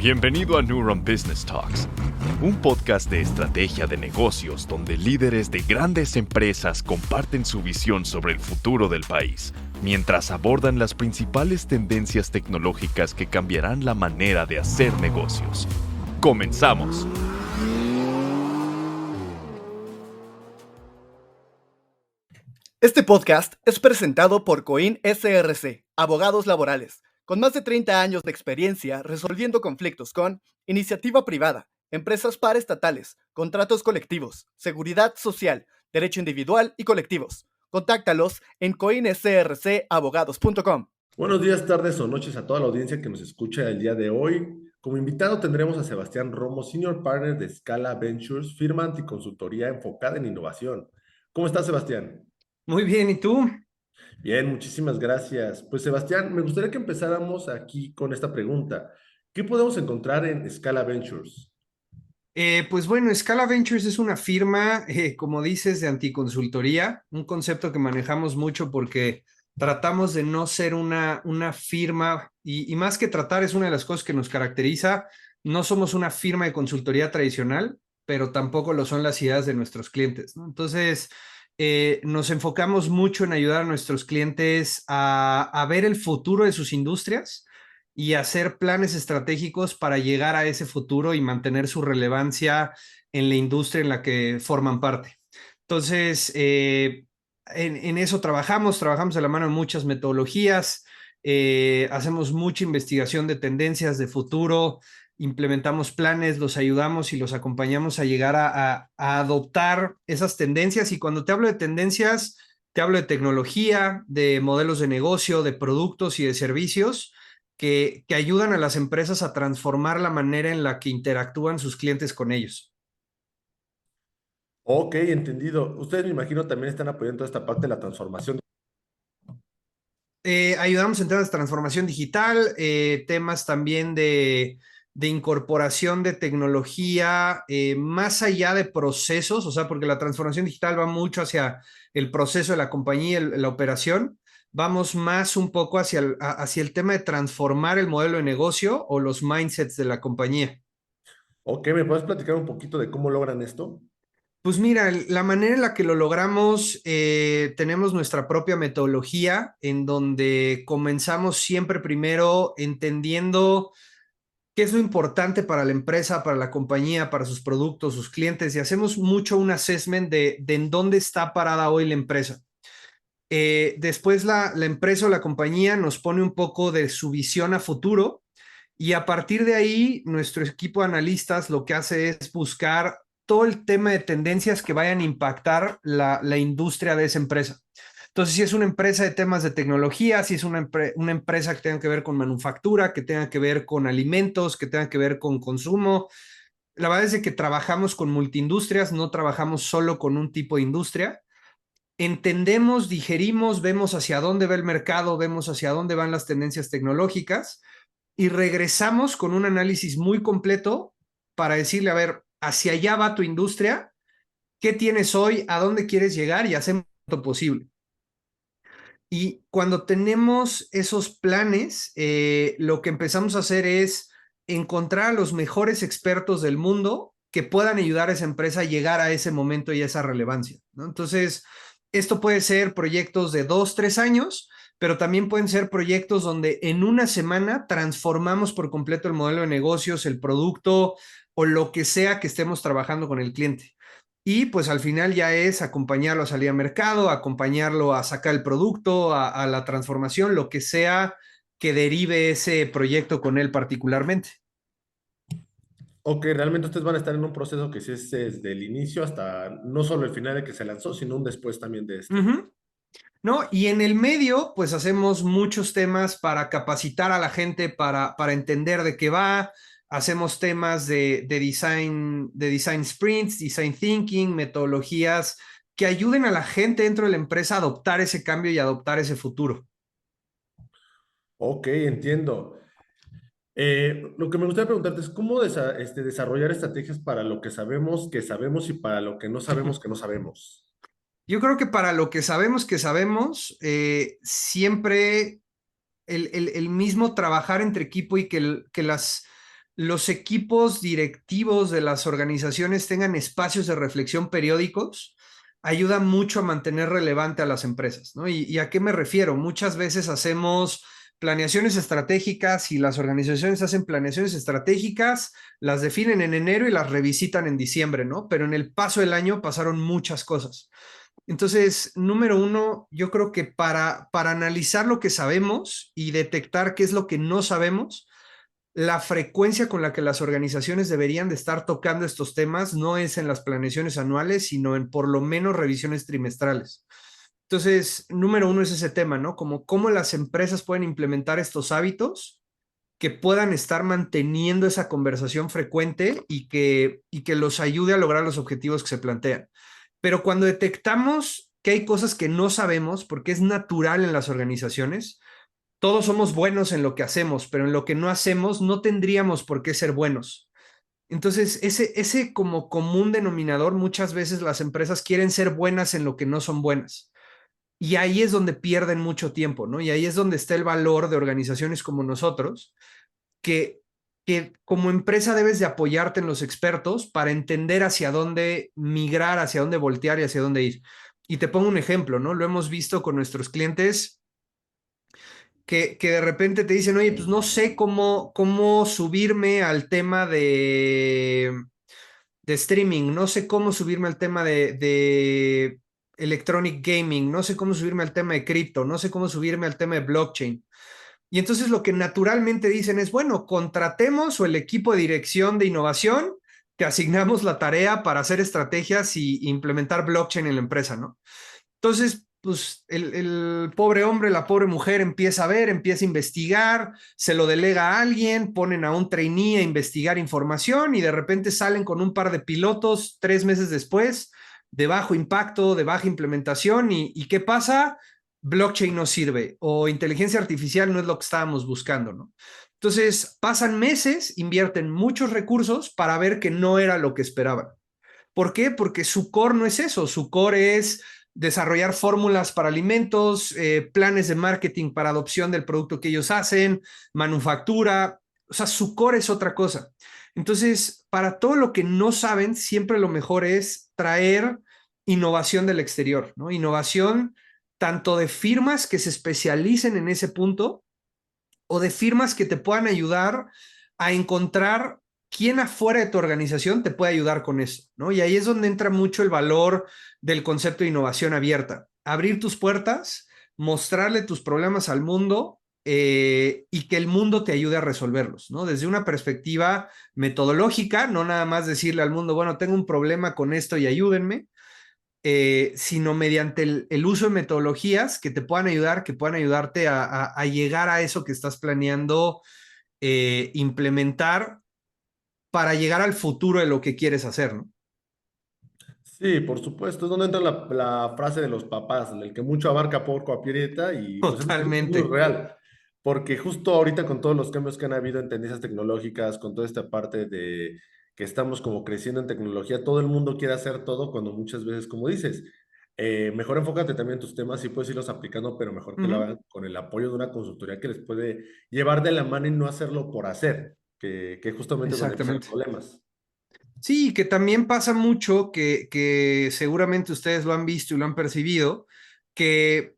Bienvenido a Neuron Business Talks, un podcast de estrategia de negocios donde líderes de grandes empresas comparten su visión sobre el futuro del país, mientras abordan las principales tendencias tecnológicas que cambiarán la manera de hacer negocios. ¡Comenzamos! Este podcast es presentado por Coin SRC, abogados laborales, con más de 30 años de experiencia resolviendo conflictos con iniciativa privada, empresas paraestatales, contratos colectivos, seguridad social, derecho individual y colectivos. Contáctalos en coinsrcabogados.com. Buenos días, tardes o noches a toda la audiencia que nos escucha el día de hoy. Como invitado tendremos a Sebastián Romo, Senior Partner de Scala Ventures, firma anticonsultoría enfocada en innovación. ¿Cómo estás, Sebastián? Muy bien, ¿y tú? Bien, muchísimas gracias. Pues, Sebastián, me gustaría que empezáramos aquí con esta pregunta. ¿Qué podemos encontrar en Scala Ventures? Pues bueno, Scala Ventures es una firma, como dices, de anticonsultoría, un concepto que manejamos mucho porque tratamos de no ser una firma, y más que tratar es una de las cosas que nos caracteriza. No somos una firma de consultoría tradicional, pero tampoco lo son las ideas de nuestros clientes, ¿no? Entonces, nos enfocamos mucho en ayudar a nuestros clientes a ver el futuro de sus industrias y hacer planes estratégicos para llegar a ese futuro y mantener su relevancia en la industria en la que forman parte. Entonces, en eso trabajamos de la mano de muchas metodologías, hacemos mucha investigación de tendencias de futuro, implementamos planes, los ayudamos y los acompañamos a llegar a adoptar esas tendencias. Y cuando te hablo de tendencias, te hablo de tecnología, de modelos de negocio, de productos y de servicios que ayudan a las empresas a transformar la manera en la que interactúan sus clientes con ellos. Ok, entendido. Ustedes, me imagino, también están apoyando toda esta parte de la transformación. Ayudamos en temas de transformación digital, temas también de incorporación de tecnología, más allá de procesos, o sea, porque la transformación digital va mucho hacia el proceso de la compañía, la operación. Vamos más un poco hacia el tema de transformar el modelo de negocio o los mindsets de la compañía. Ok, ¿me puedes platicar un poquito de cómo logran esto? Pues mira, la manera en la que lo logramos, tenemos nuestra propia metodología en donde comenzamos siempre primero entendiendo qué es lo importante para la empresa, para la compañía, para sus productos, sus clientes, y hacemos mucho un assessment de en dónde está parada hoy la empresa. Después la empresa o la compañía nos pone un poco de su visión a futuro y a partir de ahí nuestro equipo de analistas lo que hace es buscar todo el tema de tendencias que vayan a impactar la industria de esa empresa. Entonces, si es una empresa de temas de tecnología, si es una empresa que tenga que ver con manufactura, que tenga que ver con alimentos, que tenga que ver con consumo. La verdad es de que trabajamos con multiindustrias, no trabajamos solo con un tipo de industria. Entendemos, digerimos, vemos hacia dónde va el mercado, vemos hacia dónde van las tendencias tecnológicas y regresamos con un análisis muy completo para decirle, a ver, hacia allá va tu industria, ¿qué tienes hoy? ¿A dónde quieres llegar? Y hacemos lo posible. Y cuando tenemos esos planes, lo que empezamos a hacer es encontrar a los mejores expertos del mundo que puedan ayudar a esa empresa a llegar a ese momento y a esa relevancia, ¿no? Entonces, esto puede ser proyectos de 2, 3 años, pero también pueden ser proyectos donde en una semana transformamos por completo el modelo de negocios, el producto o lo que sea que estemos trabajando con el cliente. Y pues al final ya es acompañarlo a salir al mercado, acompañarlo a sacar el producto, a la transformación, lo que sea que derive ese proyecto con él particularmente. Ok, realmente ustedes van a estar en un proceso que sí es desde el inicio hasta no solo el final de que se lanzó, sino un después también de este. ¿No? Y en el medio, pues hacemos muchos temas para capacitar a la gente, para entender de qué va. Hacemos temas de design sprints, design thinking, metodologías que ayuden a la gente dentro de la empresa a adoptar ese cambio y adoptar ese futuro. Ok, entiendo. Lo que me gustaría preguntarte es cómo desarrollar estrategias para lo que sabemos y para lo que no sabemos. Yo creo que para lo que sabemos, siempre el mismo trabajar entre equipo y que las los equipos directivos de las organizaciones tengan espacios de reflexión periódicos ayuda mucho a mantener relevante a las empresas, ¿no? ¿Y a qué me refiero? Muchas veces hacemos planeaciones estratégicas y las organizaciones hacen planeaciones estratégicas, las definen en enero y las revisitan en diciembre, ¿no? Pero en el paso del año pasaron muchas cosas. Entonces, número uno, yo creo que para analizar lo que sabemos y detectar qué es lo que no sabemos, la frecuencia con la que las organizaciones deberían de estar tocando estos temas no es en las planeaciones anuales, sino en por lo menos revisiones trimestrales. Entonces, número uno es ese tema, ¿no? Como cómo las empresas pueden implementar estos hábitos que puedan estar manteniendo esa conversación frecuente y que los ayude a lograr los objetivos que se plantean. Pero cuando detectamos que hay cosas que no sabemos, porque es natural en las organizaciones, todos somos buenos en lo que hacemos, pero en lo que no hacemos no tendríamos por qué ser buenos. Entonces, ese como común denominador, muchas veces las empresas quieren ser buenas en lo que no son buenas. Y ahí es donde pierden mucho tiempo, ¿no? Y ahí es donde está el valor de organizaciones como nosotros, que, que como empresa debes de apoyarte en los expertos para entender hacia dónde migrar, hacia dónde voltear y hacia dónde ir. Y te pongo un ejemplo, ¿no? Lo hemos visto con nuestros clientes que de repente te dicen, oye, pues no sé cómo subirme al tema de streaming, no sé cómo subirme al tema de electronic gaming, no sé cómo subirme al tema de cripto, no sé cómo subirme al tema de blockchain. Y entonces lo que naturalmente dicen es, bueno, contratemos o el equipo de dirección de innovación, te asignamos la tarea para hacer estrategias y implementar blockchain en la empresa, ¿no? Entonces, pues el pobre hombre, la pobre mujer empieza a ver, empieza a investigar, se lo delega a alguien, ponen a un trainee a investigar información y de repente salen con un par de pilotos 3 meses después, de bajo impacto, de baja implementación. ¿Y qué pasa? Blockchain no sirve o inteligencia artificial no es lo que estábamos buscando, ¿no? Entonces, pasan meses, invierten muchos recursos para ver que no era lo que esperaban. ¿Por qué? Porque su core no es eso, su core es desarrollar fórmulas para alimentos, planes de marketing para adopción del producto que ellos hacen, manufactura, o sea, su core es otra cosa. Entonces, para todo lo que no saben, siempre lo mejor es traer innovación del exterior, ¿no? Innovación tanto de firmas que se especialicen en ese punto o de firmas que te puedan ayudar a encontrar quién afuera de tu organización te puede ayudar con eso, ¿no? Y ahí es donde entra mucho el valor del concepto de innovación abierta. Abrir tus puertas, mostrarle tus problemas al mundo y que el mundo te ayude a resolverlos, ¿no? Desde una perspectiva metodológica, no nada más decirle al mundo, bueno, tengo un problema con esto y ayúdenme, sino mediante el uso de metodologías que te puedan ayudar, que puedan ayudarte a llegar a eso que estás planeando implementar para llegar al futuro de lo que quieres hacer, ¿no? Sí, por supuesto, es donde entra la frase de los papás, el que mucho abarca poco aprieta y pues es muy Totalmente. real, porque justo ahorita con todos los cambios que han habido en tendencias tecnológicas, con toda esta parte de que estamos como creciendo en tecnología, todo el mundo quiere hacer todo cuando muchas veces, como dices, mejor enfócate también en tus temas y puedes irlos aplicando, pero mejor que lo Ujú. hagan con el apoyo de una consultoría que les puede llevar de la mano y no hacerlo por hacer, que justamente es donde empiezan los Exactamente. problemas. Sí, que también pasa mucho que seguramente ustedes lo han visto y lo han percibido, que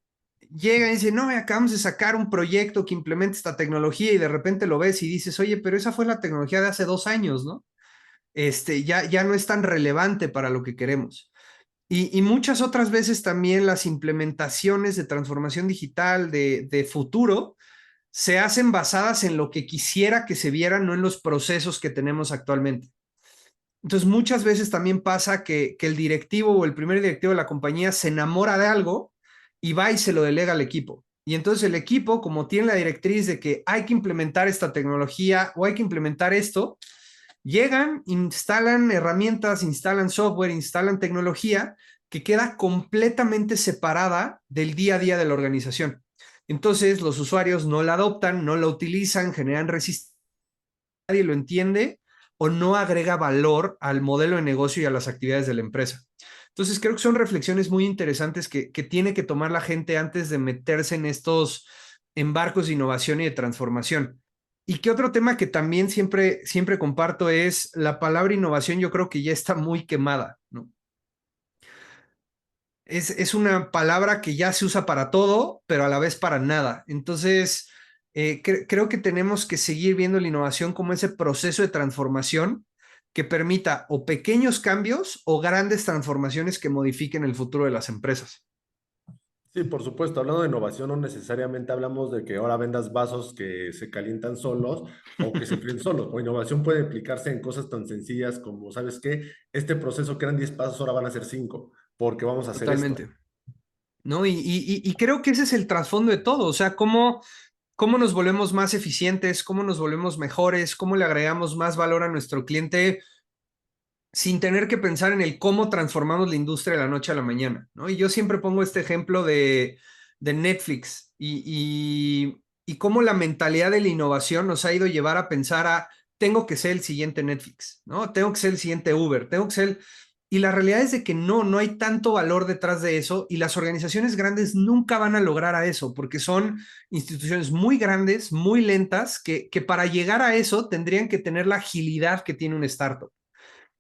llegan y dicen, no, acabamos de sacar un proyecto que implementa esta tecnología y de repente lo ves y dices, oye, pero esa fue la tecnología de hace 2 años, ¿no? Ya no es tan relevante para lo que queremos. Y muchas otras veces también las implementaciones de transformación digital de futuro se hacen basadas en lo que quisiera que se viera, no en los procesos que tenemos actualmente. Entonces, muchas veces también pasa que el directivo o el primer directivo de la compañía se enamora de algo y va y se lo delega al equipo. Y entonces el equipo, como tiene la directriz de que hay que implementar esta tecnología o hay que implementar esto, llegan, instalan herramientas, instalan software, instalan tecnología que queda completamente separada del día a día de la organización. Entonces, los usuarios no la adoptan, no la utilizan, generan resistencia, nadie lo entiende o no agrega valor al modelo de negocio y a las actividades de la empresa. Entonces, creo que son reflexiones muy interesantes que tiene que tomar la gente antes de meterse en estos embarcos de innovación y de transformación. Y que otro tema que también siempre comparto es la palabra innovación. Yo creo que ya está muy quemada, ¿no? Es una palabra que ya se usa para todo, pero a la vez para nada. Entonces, creo que tenemos que seguir viendo la innovación como ese proceso de transformación que permita o pequeños cambios o grandes transformaciones que modifiquen el futuro de las empresas. Sí, por supuesto, hablando de innovación, no necesariamente hablamos de que ahora vendas vasos que se calientan solos o que se fríen solos. O innovación puede aplicarse en cosas tan sencillas como, ¿sabes qué? Este proceso que eran 10 pasos, ahora van a ser 5, porque vamos a hacer esto. Totalmente. ¿No? Y creo que ese es el trasfondo de todo. O sea, cómo nos volvemos más eficientes, cómo nos volvemos mejores, cómo le agregamos más valor a nuestro cliente sin tener que pensar en el cómo transformamos la industria de la noche a la mañana, ¿no? Y yo siempre pongo este ejemplo de Netflix y cómo la mentalidad de la innovación nos ha ido a llevar a pensar a, tengo que ser el siguiente Netflix, ¿no? Tengo que ser el siguiente Uber, tengo que ser... Y la realidad es de que no hay tanto valor detrás de eso y las organizaciones grandes nunca van a lograr a eso porque son instituciones muy grandes, muy lentas, que para llegar a eso tendrían que tener la agilidad que tiene un startup.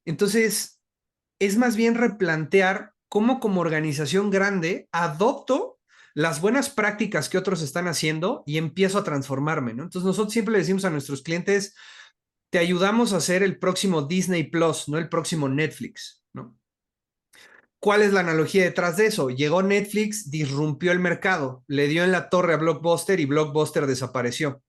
Entonces, es más bien replantear cómo como organización grande adopto las buenas prácticas que otros están haciendo y empiezo a transformarme, ¿no? Entonces, nosotros siempre le decimos a nuestros clientes, te ayudamos a hacer el próximo Disney Plus, no el próximo Netflix, ¿no? ¿Cuál es la analogía detrás de eso? Llegó Netflix, disrumpió el mercado, le dio en la torre a Blockbuster y Blockbuster desapareció.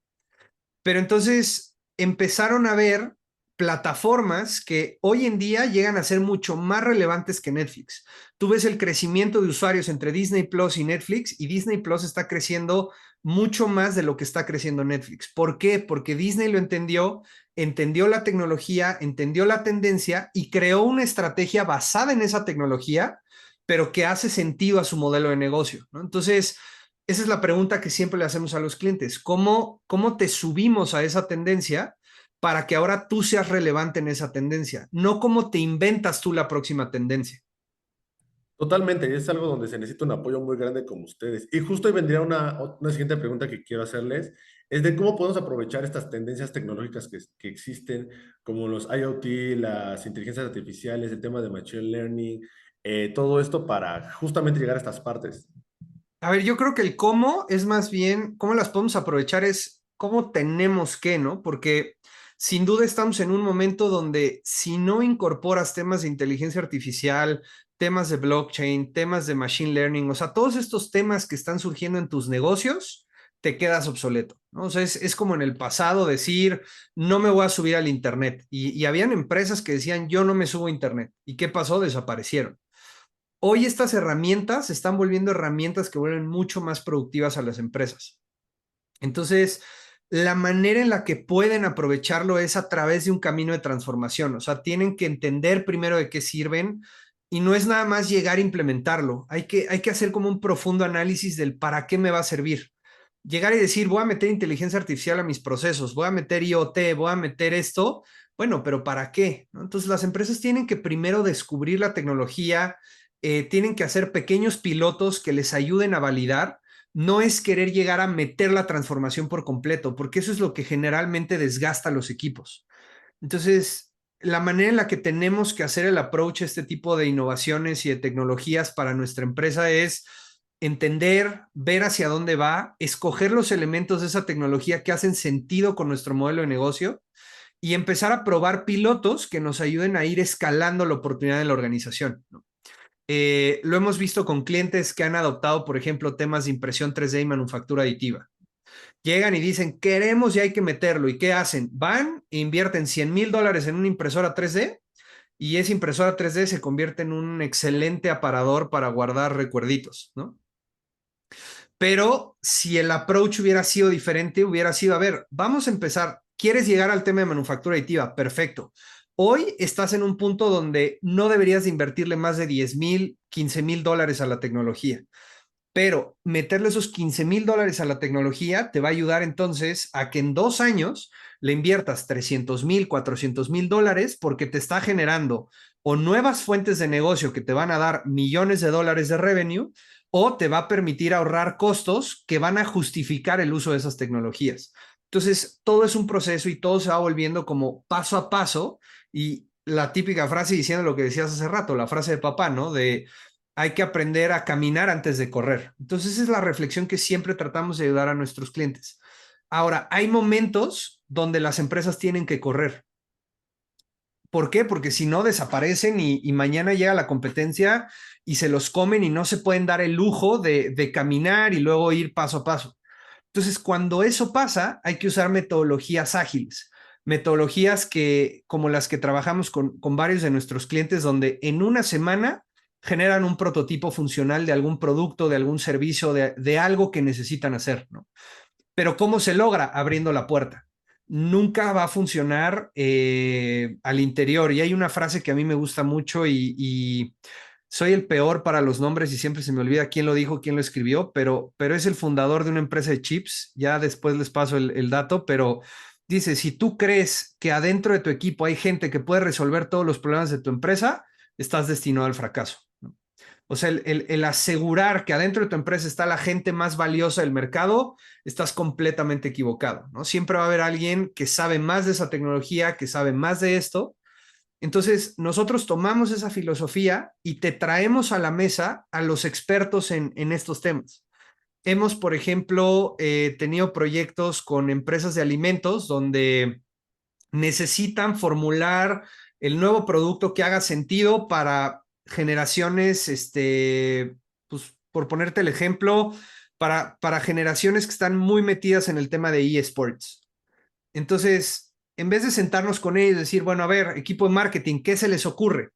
Pero entonces empezaron a ver plataformas que hoy en día llegan a ser mucho más relevantes que Netflix. Tú ves el crecimiento de usuarios entre Disney Plus y Netflix y Disney Plus está creciendo mucho más de lo que está creciendo Netflix. ¿Por qué? Porque Disney lo entendió la tecnología, entendió la tendencia y creó una estrategia basada en esa tecnología, pero que hace sentido a su modelo de negocio, ¿no? Entonces, esa es la pregunta que siempre le hacemos a los clientes. ¿Cómo te subimos a esa tendencia para que ahora tú seas relevante en esa tendencia? No cómo te inventas tú la próxima tendencia. Totalmente, y es algo donde se necesita un apoyo muy grande como ustedes. Y justo ahí vendría una siguiente pregunta que quiero hacerles, es de cómo podemos aprovechar estas tendencias tecnológicas que existen, como los IoT, las inteligencias artificiales, el tema de Machine Learning, todo esto para justamente llegar a estas partes. A ver, yo creo que el cómo es más bien, cómo las podemos aprovechar es cómo tenemos que, ¿no? Porque sin duda estamos en un momento donde si no incorporas temas de inteligencia artificial, temas de blockchain, temas de machine learning, o sea, todos estos temas que están surgiendo en tus negocios, te quedas obsoleto, ¿no? O sea, es como en el pasado decir, no me voy a subir al Internet. Y habían empresas que decían, yo no me subo a Internet. ¿Y qué pasó? Desaparecieron. Hoy estas herramientas se están volviendo herramientas que vuelven mucho más productivas a las empresas. Entonces, la manera en la que pueden aprovecharlo es a través de un camino de transformación. O sea, tienen que entender primero de qué sirven y no es nada más llegar a implementarlo. Hay que hacer como un profundo análisis del para qué me va a servir. Llegar y decir, voy a meter inteligencia artificial a mis procesos, voy a meter IoT, voy a meter esto. Bueno, pero ¿para qué? ¿No? Entonces, las empresas tienen que primero descubrir la tecnología, tienen que hacer pequeños pilotos que les ayuden a validar. No es querer llegar a meter la transformación por completo, porque eso es lo que generalmente desgasta a los equipos. Entonces, la manera en la que tenemos que hacer el approach a este tipo de innovaciones y de tecnologías para nuestra empresa es entender, ver hacia dónde va, escoger los elementos de esa tecnología que hacen sentido con nuestro modelo de negocio y empezar a probar pilotos que nos ayuden a ir escalando la oportunidad de la organización, ¿no? Lo hemos visto con clientes que han adoptado, por ejemplo, temas de impresión 3D y manufactura aditiva. Llegan y dicen, queremos y hay que meterlo. ¿Y qué hacen? Van e invierten $100,000 en una impresora 3D y esa impresora 3D se convierte en un excelente aparador para guardar recuerditos, ¿no? Pero si el approach hubiera sido diferente, hubiera sido, a ver, vamos a empezar. ¿Quieres llegar al tema de manufactura aditiva? Perfecto. Hoy estás en un punto donde no deberías de invertirle más de 10,000, $15,000 a la tecnología. Pero meterle esos $15,000 a la tecnología te va a ayudar entonces a que en 2 años le inviertas $300,000, $400,000 porque te está generando o nuevas fuentes de negocio que te van a dar millones de dólares de revenue o te va a permitir ahorrar costos que van a justificar el uso de esas tecnologías. Entonces, todo es un proceso y todo se va volviendo como paso a paso. Y la típica frase, diciendo lo que decías hace rato, la frase de papá, ¿no? De hay que aprender a caminar antes de correr. Entonces, esa es la reflexión que siempre tratamos de ayudar a nuestros clientes. Ahora, hay momentos donde las empresas tienen que correr. ¿Por qué? Porque si no desaparecen y mañana llega la competencia y se los comen y no se pueden dar el lujo de caminar y luego ir paso a paso. Entonces, cuando eso pasa, hay que usar metodologías ágiles, metodologías como las que trabajamos con varios de nuestros clientes, donde en una semana generan un prototipo funcional de algún producto, de algún servicio, de algo que necesitan hacer, ¿no? Pero ¿cómo se logra? Abriendo la puerta. Nunca va a funcionar al interior. Y hay una frase que a mí me gusta mucho y soy el peor para los nombres y siempre se me olvida quién lo dijo, quién lo escribió, pero es el fundador de una empresa de chips. Ya después les paso el dato, pero dice, si tú crees que adentro de tu equipo hay gente que puede resolver todos los problemas de tu empresa, estás destinado al fracaso, ¿no? O sea, el asegurar que adentro de tu empresa está la gente más valiosa del mercado, estás completamente equivocado, ¿no? Siempre va a haber alguien que sabe más de esa tecnología, que sabe más de esto. Entonces, nosotros tomamos esa filosofía y te traemos a la mesa a los expertos en estos temas. Hemos, por ejemplo, tenido proyectos con empresas de alimentos donde necesitan formular el nuevo producto que haga sentido para generaciones, pues por ponerte el ejemplo, para generaciones que están muy metidas en el tema de eSports. Entonces, en vez de sentarnos con ellos y decir, bueno, a ver, equipo de marketing, ¿qué se les ocurre?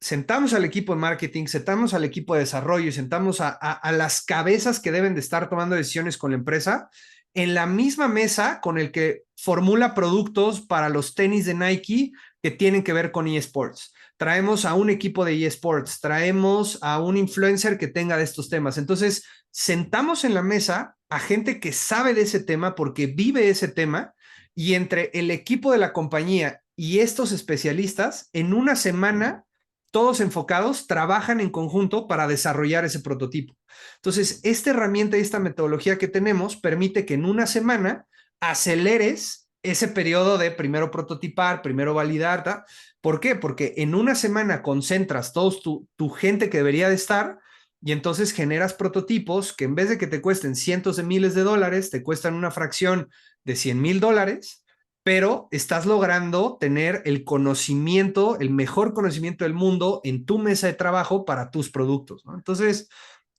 Sentamos al equipo de marketing, sentamos al equipo de desarrollo y sentamos a las cabezas que deben de estar tomando decisiones con la empresa en la misma mesa con el que formula productos para los tenis de Nike que tienen que ver con eSports. Traemos a un equipo de eSports, traemos a un influencer que tenga de estos temas. Entonces, sentamos en la mesa a gente que sabe de ese tema porque vive ese tema, y entre el equipo de la compañía y estos especialistas, en una semana todos enfocados, trabajan en conjunto para desarrollar ese prototipo. Entonces, esta herramienta y esta metodología que tenemos permite que en una semana aceleres ese periodo de primero prototipar, primero validar. ¿Ta? ¿Por qué? Porque en una semana concentras todos tu gente que debería de estar y entonces generas prototipos que en vez de que te cuesten cientos de miles de dólares, te cuestan una fracción de $100,000, pero estás logrando tener el conocimiento, el mejor conocimiento del mundo en tu mesa de trabajo para tus productos, ¿no? Entonces,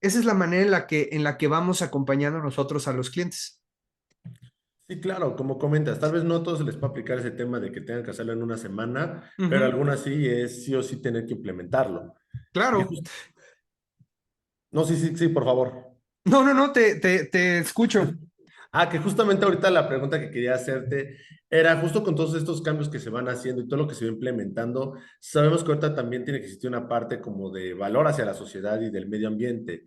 esa es la manera en la que vamos acompañando nosotros a los clientes. Sí, claro, como comentas, tal vez no a todos se les puede aplicar ese tema de que tengan que hacerlo en una semana, pero algunas sí es sí o sí tener que implementarlo. Y Claro. just- no, sí, sí, sí, por favor. No, no, no, te escucho. Que justamente ahorita la pregunta que quería hacerte era justo con todos estos cambios que se van haciendo y todo lo que se va implementando, sabemos que ahorita también tiene que existir una parte como de valor hacia la sociedad y del medio ambiente.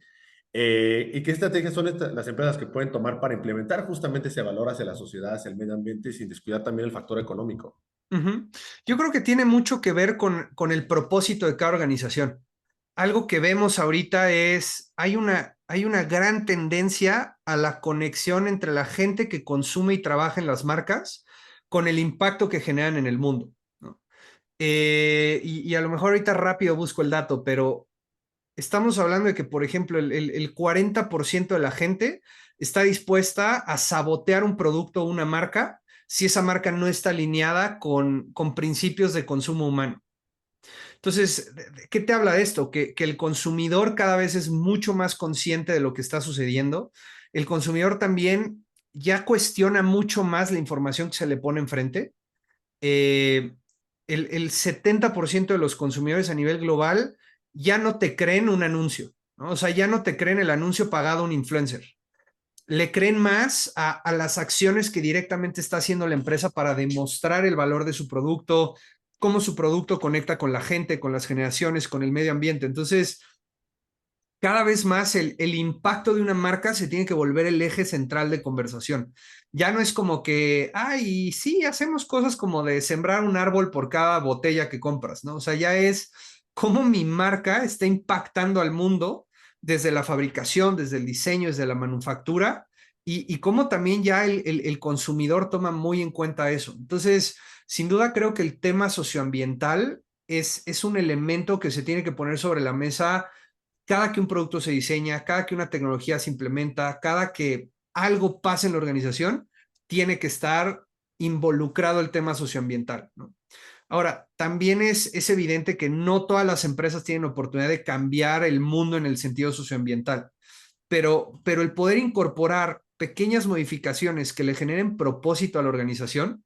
¿Y qué estrategias son las empresas que pueden tomar para implementar justamente ese valor hacia la sociedad, hacia el medio ambiente, sin descuidar también el factor económico? Yo creo que tiene mucho que ver con el propósito de cada organización. Algo que vemos ahorita es, hay una gran tendencia a la conexión entre la gente que consume y trabaja en las marcas con el impacto que generan en el mundo, ¿no? Y a lo mejor ahorita rápido busco el dato, pero estamos hablando de que, por ejemplo, el 40% de la gente está dispuesta a sabotear un producto o una marca si esa marca no está alineada con principios de consumo humano. Entonces, ¿qué te habla de esto? Que el consumidor cada vez es mucho más consciente de lo que está sucediendo. El consumidor también ya cuestiona mucho más la información que se le pone enfrente. Eh, el 70% de los consumidores a nivel global ya no te creen un anuncio, ¿no? O sea, ya no te creen el anuncio pagado a un influencer. Le creen más a las acciones que directamente está haciendo la empresa para demostrar el valor de su producto, cómo su producto conecta con la gente, con las generaciones, con el medio ambiente. Entonces, cada vez más el impacto de una marca se tiene que volver el eje central de conversación. Ya no es como que, ay, sí, hacemos cosas como de sembrar un árbol por cada botella que compras, ¿no? O sea, ya es cómo mi marca está impactando al mundo desde la fabricación, desde el diseño, desde la manufactura, y cómo también ya el consumidor toma muy en cuenta eso. Entonces, sin duda creo que el tema socioambiental es un elemento que se tiene que poner sobre la mesa cada que un producto se diseña, cada que una tecnología se implementa, cada que algo pasa en la organización, tiene que estar involucrado el tema socioambiental, ¿no? Ahora, también es evidente que no todas las empresas tienen oportunidad de cambiar el mundo en el sentido socioambiental, pero el poder incorporar pequeñas modificaciones que le generen propósito a la organización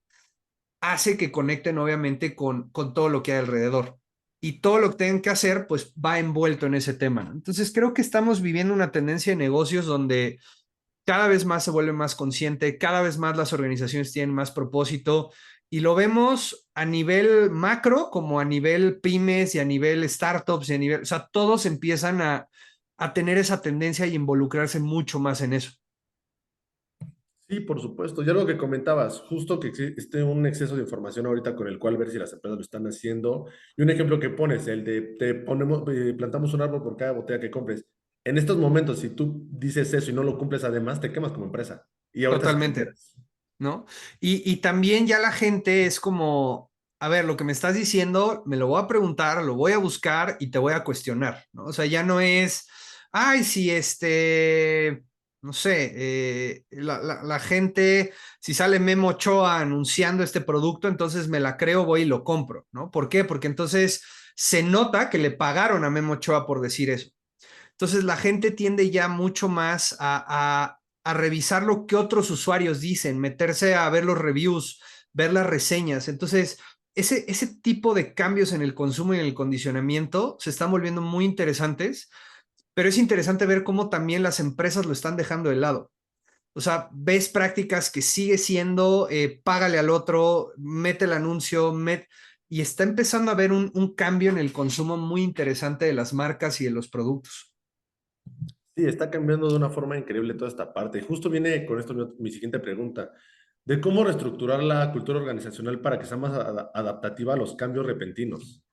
hace que conecten obviamente con todo lo que hay alrededor. Y todo lo que tengan que hacer, pues va envuelto en ese tema, ¿no? Entonces creo que estamos viviendo una tendencia de negocios donde cada vez más se vuelve más consciente, cada vez más las organizaciones tienen más propósito y lo vemos a nivel macro como a nivel pymes y a nivel startups y a nivel, o sea, todos empiezan a tener esa tendencia y involucrarse mucho más en eso. Sí, por supuesto. Ya lo que comentabas, justo que existe un exceso de información ahorita con el cual ver si las empresas lo están haciendo. Y un ejemplo que pones, el de te ponemos, plantamos un árbol por cada botella que compres. En estos momentos, si tú dices eso y no lo cumples además, te quemas como empresa. Y ahorita sí te Totalmente, enteras. ¿no? Y también ya la gente es como, a ver, lo que me estás diciendo, me lo voy a preguntar, lo voy a buscar y te voy a cuestionar, ¿no? O sea, ya no es, ay, si no sé, la gente, si sale Memo Ochoa anunciando este producto, entonces me la creo, voy y lo compro, ¿no? ¿Por qué? Porque entonces se nota que le pagaron a Memo Ochoa por decir eso. Entonces la gente tiende ya mucho más a revisar lo que otros usuarios dicen, meterse a ver los reviews, ver las reseñas. Entonces, ese tipo de cambios en el consumo y en el condicionamiento se están volviendo muy interesantes, pero es interesante ver cómo también las empresas lo están dejando de lado. O sea, ves prácticas que sigue siendo págale al otro, mete el anuncio, y está empezando a haber un cambio en el consumo muy interesante de las marcas y de los productos. Sí, está cambiando de una forma increíble toda esta parte. Y justo viene con esto mi siguiente pregunta, de cómo reestructurar la cultura organizacional para que sea más adaptativa a los cambios repentinos.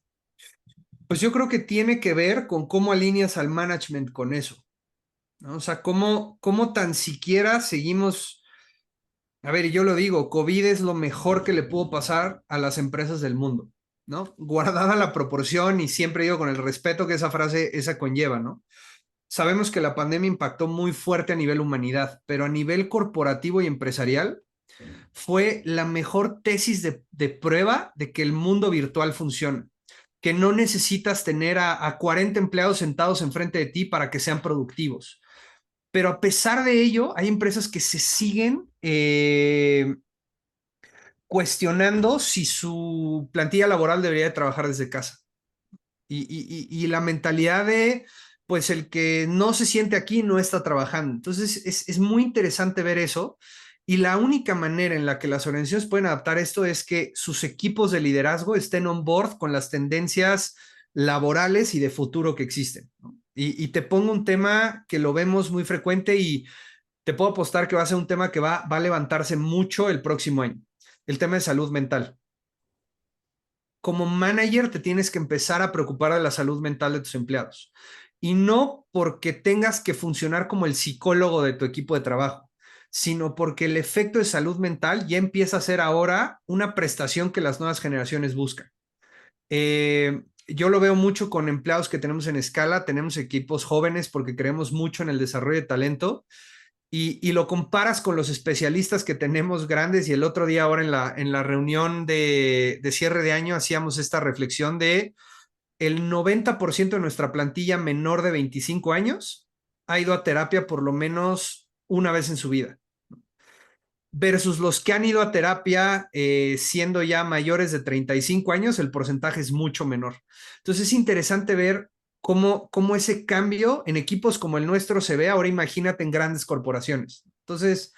Pues yo creo que tiene que ver con cómo alineas al management con eso, ¿no? O sea, cómo tan siquiera seguimos, a ver, yo lo digo, COVID es lo mejor que le pudo pasar a las empresas del mundo, ¿no? Guardada la proporción y siempre digo con el respeto que esa frase, esa conlleva, ¿no? Sabemos que la pandemia impactó muy fuerte a nivel humanidad, pero a nivel corporativo y empresarial fue la mejor tesis de prueba de que el mundo virtual funciona, que no necesitas tener a 40 empleados sentados enfrente de ti para que sean productivos. Pero a pesar de ello, hay empresas que se siguen cuestionando si su plantilla laboral debería de trabajar desde casa. Y la mentalidad de, pues el que no se siente aquí no está trabajando. Entonces es muy interesante ver eso. Y la única manera en la que las organizaciones pueden adaptar esto es que sus equipos de liderazgo estén on board con las tendencias laborales y de futuro que existen, ¿no? Y te pongo un tema que lo vemos muy frecuente y te puedo apostar que va a ser un tema que va a levantarse mucho el próximo año, el tema de salud mental. Como manager te tienes que empezar a preocupar de la salud mental de tus empleados. Y no porque tengas que funcionar como el psicólogo de tu equipo de trabajo, sino porque el efecto de salud mental ya empieza a ser ahora una prestación que las nuevas generaciones buscan. Yo lo veo mucho con empleados que tenemos en escala, tenemos equipos jóvenes porque creemos mucho en el desarrollo de talento y lo comparas con los especialistas que tenemos grandes y el otro día ahora en la reunión de cierre de año hacíamos esta reflexión de el 90% de nuestra plantilla menor de 25 años ha ido a terapia por lo menos una vez en su vida versus los que han ido a terapia siendo ya mayores de 35 años, el porcentaje es mucho menor. Entonces es interesante ver cómo ese cambio en equipos como el nuestro se ve ahora, imagínate en grandes corporaciones. Entonces,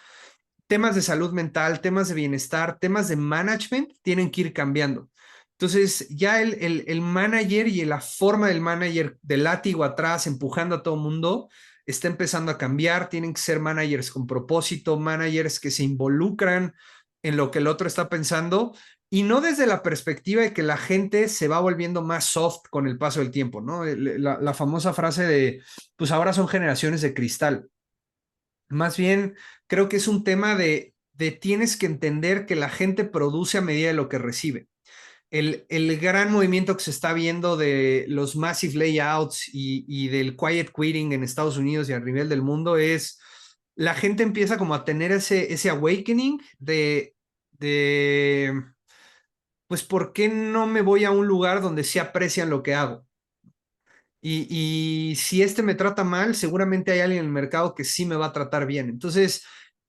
temas de salud mental, temas de bienestar, temas de management tienen que ir cambiando. Entonces, ya el manager y la forma del manager de látigo atrás, empujando a todo el mundo, está empezando a cambiar. Tienen que ser managers con propósito, managers que se involucran en lo que el otro está pensando y no desde la perspectiva de que la gente se va volviendo más soft con el paso del tiempo, ¿no? La famosa frase de, pues ahora son generaciones de cristal. Más bien, creo que es un tema de tienes que entender que la gente produce a medida de lo que recibe. El gran movimiento que se está viendo de los massive layouts y del quiet quitting en Estados Unidos y a nivel del mundo es la gente empieza como a tener ese awakening de, pues, ¿por qué no me voy a un lugar donde se aprecian lo que hago? Y si este me trata mal, seguramente hay alguien en el mercado que sí me va a tratar bien. Entonces,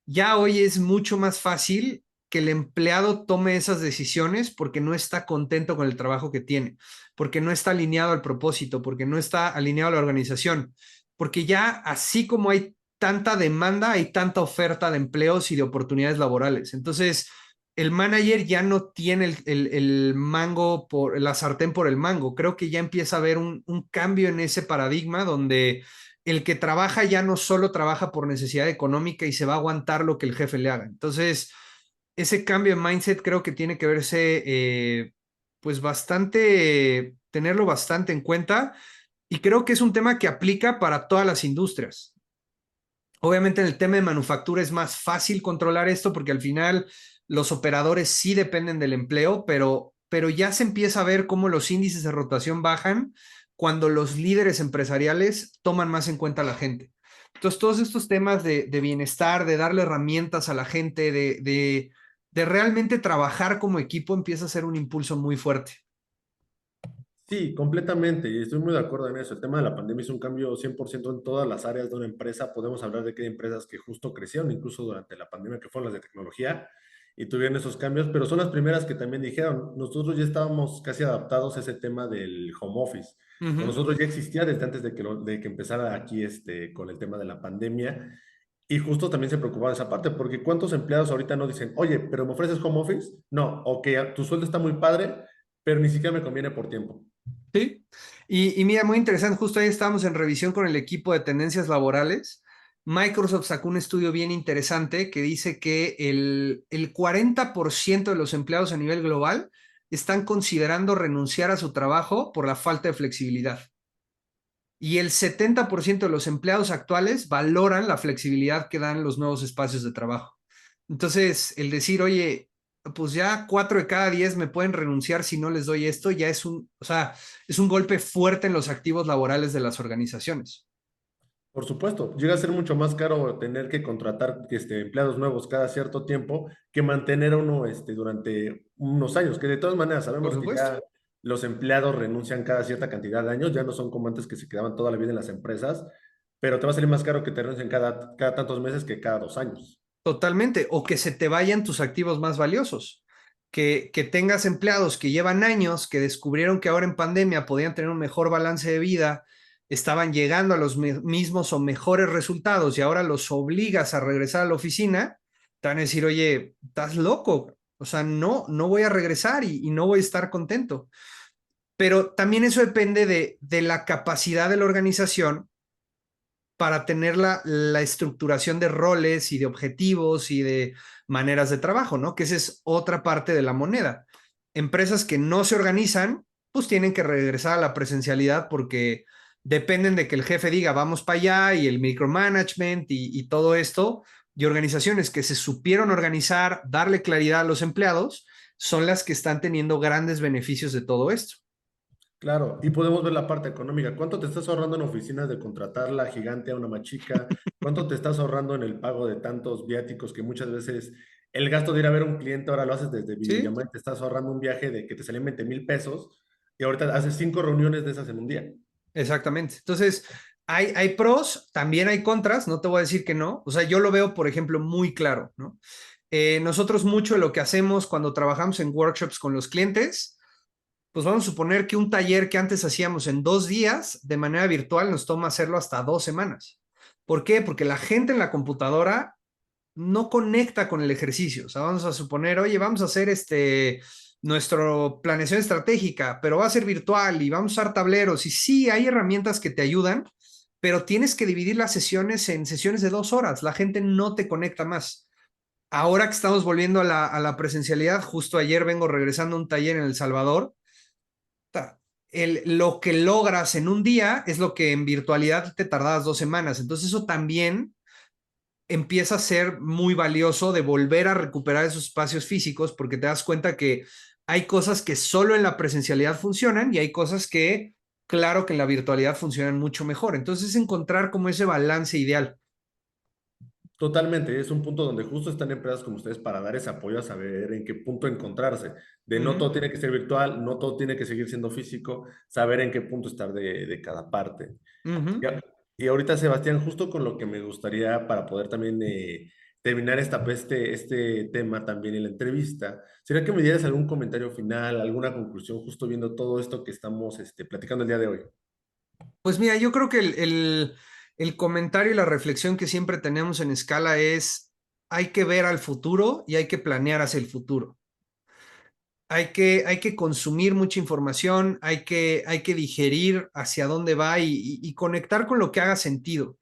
ya hoy es mucho más fácil que el empleado tome esas decisiones porque no está contento con el trabajo que tiene, porque no está alineado al propósito, porque no está alineado a la organización, porque ya así como hay tanta demanda, hay tanta oferta de empleos y de oportunidades laborales. Entonces, el manager ya no tiene el mango por la sartén por el mango. Creo que ya empieza a haber un cambio en ese paradigma donde el que trabaja ya no solo trabaja por necesidad económica y se va a aguantar lo que el jefe le haga. Entonces, ese cambio de mindset creo que tiene que verse, pues bastante, tenerlo bastante en cuenta y creo que es un tema que aplica para todas las industrias. Obviamente en el tema de manufactura es más fácil controlar esto porque al final los operadores sí dependen del empleo, pero ya se empieza a ver cómo los índices de rotación bajan cuando los líderes empresariales toman más en cuenta a la gente. Entonces, todos estos temas de bienestar, de darle herramientas a la gente, de realmente trabajar como equipo, empieza a ser un impulso muy fuerte. Sí, completamente, y estoy muy de acuerdo en eso. El tema de la pandemia es un cambio 100% en todas las áreas de una empresa. Podemos hablar de que hay empresas que justo crecieron, incluso durante la pandemia, que fueron las de tecnología, y tuvieron esos cambios, pero son las primeras que también dijeron, nosotros ya estábamos casi adaptados a ese tema del home office. Con Ujú. nosotros ya existía desde antes de que empezara aquí con el tema de la pandemia, y justo también se preocupaba de esa parte, porque ¿cuántos empleados ahorita no dicen, oye, pero me ofreces home office? No, ok, tu sueldo está muy padre, pero ni siquiera me conviene por tiempo. Sí, y mira, muy interesante, justo ahí estábamos en revisión con el equipo de tendencias laborales. Microsoft sacó un estudio bien interesante que dice que el 40% de los empleados a nivel global están considerando renunciar a su trabajo por la falta de flexibilidad. Y el 70% de los empleados actuales valoran la flexibilidad que dan los nuevos espacios de trabajo. Entonces, el decir, oye, pues ya 4 de cada 10 me pueden renunciar si no les doy esto, ya es o sea, es un golpe fuerte en los activos laborales de las organizaciones. Por supuesto, llega a ser mucho más caro tener que contratar empleados nuevos cada cierto tiempo que mantener a uno durante unos años, que de todas maneras Por sabemos que supuesto. ya los empleados renuncian cada cierta cantidad de años, ya no son como antes que se quedaban toda la vida en las empresas, pero te va a salir más caro que te renuncien cada tantos meses que cada 2 años. Totalmente. O que se te vayan tus activos más valiosos. Que tengas empleados que llevan años, que descubrieron que ahora en pandemia podían tener un mejor balance de vida, estaban llegando a los mismos o mejores resultados y ahora los obligas a regresar a la oficina, te van a decir, oye, estás loco. O sea, no, no voy a regresar y no voy a estar contento. Pero también eso depende de la capacidad de la organización para tener la estructuración de roles y de objetivos y de maneras de trabajo, ¿no? Que esa es otra parte de la moneda. Empresas que no se organizan, pues tienen que regresar a la presencialidad porque dependen de que el jefe diga, vamos para allá y el micromanagement y todo esto. Y organizaciones que se supieron organizar, darle claridad a los empleados, son las que están teniendo grandes beneficios de todo esto. Claro, y podemos ver la parte económica. ¿Cuánto te estás ahorrando en oficinas de contratar la gigante a una más chica? ¿Cuánto te estás ahorrando en el pago de tantos viáticos que muchas veces el gasto de ir a ver a un cliente ahora lo haces desde ¿Sí? videollamada y te estás ahorrando un viaje de que te salen 20,000 pesos y ahorita haces 5 reuniones de esas en un día? Exactamente. Entonces, hay pros, también hay contras, no te voy a decir que no. O sea, yo lo veo, por ejemplo, muy claro, ¿no? Nosotros mucho de lo que hacemos cuando trabajamos en workshops con los clientes, pues vamos a suponer que un taller que antes hacíamos en 2 días de manera virtual nos toma hacerlo hasta 2 semanas. ¿Por qué? Porque la gente en la computadora no conecta con el ejercicio. O sea, vamos a suponer, oye, vamos a hacer nuestra planeación estratégica, pero va a ser virtual y vamos a usar tableros. Y sí, hay herramientas que te ayudan, pero tienes que dividir las sesiones en sesiones de 2 horas. La gente no te conecta más. Ahora que estamos volviendo a la presencialidad, justo ayer vengo regresando a un taller en El Salvador. Lo que logras en un día es lo que en virtualidad te tardabas 2 semanas. Entonces eso también empieza a ser muy valioso de volver a recuperar esos espacios físicos, porque te das cuenta que hay cosas que solo en la presencialidad funcionan y hay cosas que, claro, que en la virtualidad funcionan mucho mejor. Entonces, encontrar como ese balance ideal. Totalmente, es un punto donde justo están empresas como ustedes para dar ese apoyo a saber en qué punto encontrarse. De no todo tiene que ser virtual, no todo tiene que seguir siendo físico, saber en qué punto estar de cada parte. Ya. Y ahorita, Sebastián, justo con lo que me gustaría para poder también terminar este tema también en la entrevista, sería que me dieras algún comentario final, alguna conclusión, justo viendo todo esto que estamos platicando el día de hoy. Pues mira, yo creo que el comentario y la reflexión que siempre tenemos en Scala es, hay que ver al futuro y hay que planear hacia el futuro. Hay que consumir mucha información, hay que digerir hacia dónde va y conectar con lo que haga sentido.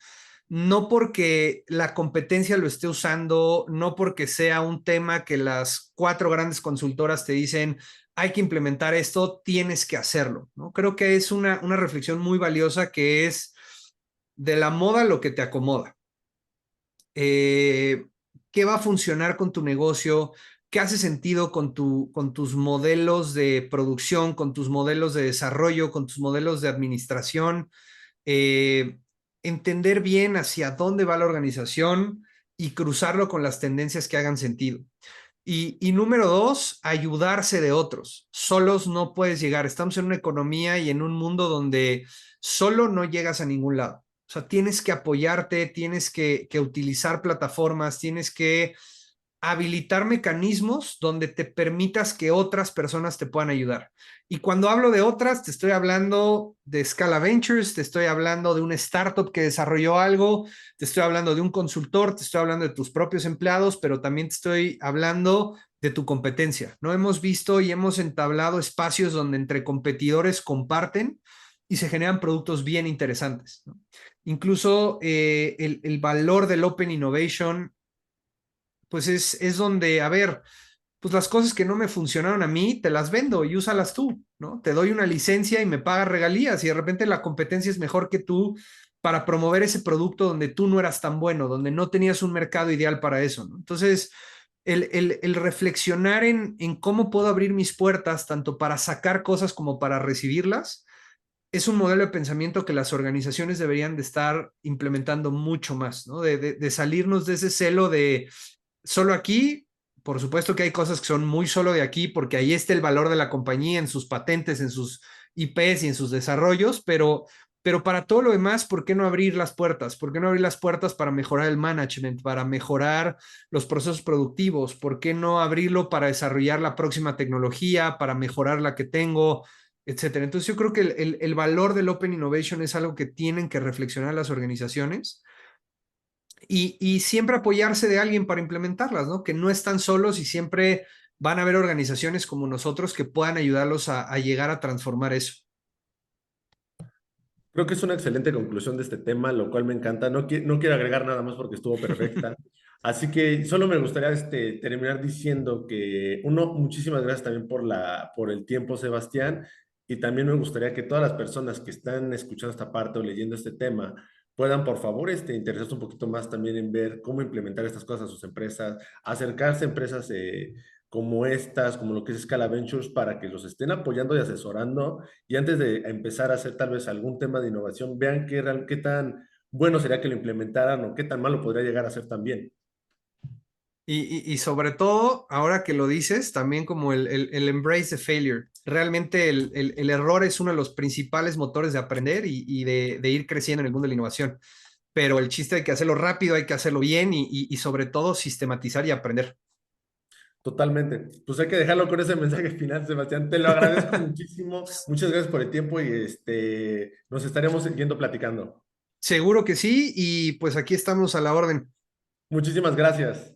No porque la competencia lo esté usando, no porque sea un tema que las 4 grandes consultoras te dicen, hay que implementar esto, tienes que hacerlo, ¿no? Creo que es una reflexión muy valiosa que es de la moda lo que te acomoda. ¿Qué va a funcionar con tu negocio? ¿Qué hace sentido con tus modelos de producción, con tus modelos de desarrollo, con tus modelos de administración? Entender bien hacia dónde va la organización y cruzarlo con las tendencias que hagan sentido. Y número 2, ayudarse de otros. Solos no puedes llegar. Estamos en una economía y en un mundo donde solo no llegas a ningún lado. O sea, tienes que apoyarte, tienes que utilizar plataformas, tienes que habilitar mecanismos donde te permitas que otras personas te puedan ayudar. Y cuando hablo de otras, te estoy hablando de Scala Ventures, te estoy hablando de una startup que desarrolló algo, te estoy hablando de un consultor, te estoy hablando de tus propios empleados, pero también te estoy hablando de tu competencia. No hemos visto y hemos entablado espacios donde entre competidores comparten y se generan productos bien interesantes, ¿no? Incluso el valor del Open Innovation pues es donde, a ver, pues las cosas que no me funcionaron a mí, te las vendo y úsalas tú, ¿no? Te doy una licencia y me pagas regalías y de repente la competencia es mejor que tú para promover ese producto donde tú no eras tan bueno, donde no tenías un mercado ideal para eso, ¿no? Entonces, el reflexionar en cómo puedo abrir mis puertas, tanto para sacar cosas como para recibirlas, es un modelo de pensamiento que las organizaciones deberían de estar implementando mucho más, ¿no? De salirnos de ese celo de solo aquí. Por supuesto que hay cosas que son muy solo de aquí, porque ahí está el valor de la compañía en sus patentes, en sus IPs y en sus desarrollos, pero para todo lo demás, ¿por qué no abrir las puertas? ¿Por qué no abrir las puertas para mejorar el management, para mejorar los procesos productivos? ¿Por qué no abrirlo para desarrollar la próxima tecnología, para mejorar la que tengo, etcétera? Entonces yo creo que el valor del Open Innovation es algo que tienen que reflexionar las organizaciones y siempre apoyarse de alguien para implementarlas, ¿no? Que no están solos y siempre van a haber organizaciones como nosotros que puedan ayudarlos a llegar a transformar eso. Creo que es una excelente conclusión de este tema, lo cual me encanta. No quiero agregar nada más porque estuvo perfecta. Así que solo me gustaría terminar diciendo que, uno, muchísimas gracias también por el tiempo, Sebastián. Y también me gustaría que todas las personas que están escuchando esta parte o leyendo este tema puedan, por favor, interesarse un poquito más también en ver cómo implementar estas cosas a sus empresas, acercarse a empresas como estas, como lo que es Scala Ventures, para que los estén apoyando y asesorando y antes de empezar a hacer tal vez algún tema de innovación, vean qué tan bueno sería que lo implementaran o qué tan malo podría llegar a ser también. Y sobre todo, ahora que lo dices, también como el embrace the failure. Realmente el error es uno de los principales motores de aprender y de ir creciendo en el mundo de la innovación. Pero el chiste hay que hacerlo rápido, hay que hacerlo bien y sobre todo sistematizar y aprender. Totalmente. Pues hay que dejarlo con ese mensaje final, Sebastián. Te lo agradezco muchísimo. Muchas gracias por el tiempo y nos estaremos siguiendo platicando. Seguro que sí, y pues aquí estamos a la orden. Muchísimas gracias.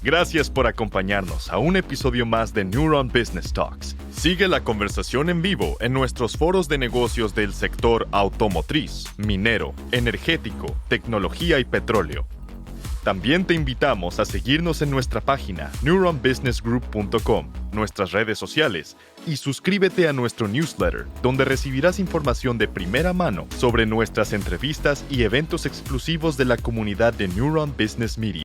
Gracias por acompañarnos a un episodio más de Neuron Business Talks. Sigue la conversación en vivo en nuestros foros de negocios del sector automotriz, minero, energético, tecnología y petróleo. También te invitamos a seguirnos en nuestra página neuronbusinessgroup.com, nuestras redes sociales y suscríbete a nuestro newsletter, donde recibirás información de primera mano sobre nuestras entrevistas y eventos exclusivos de la comunidad de Neuron Business Media.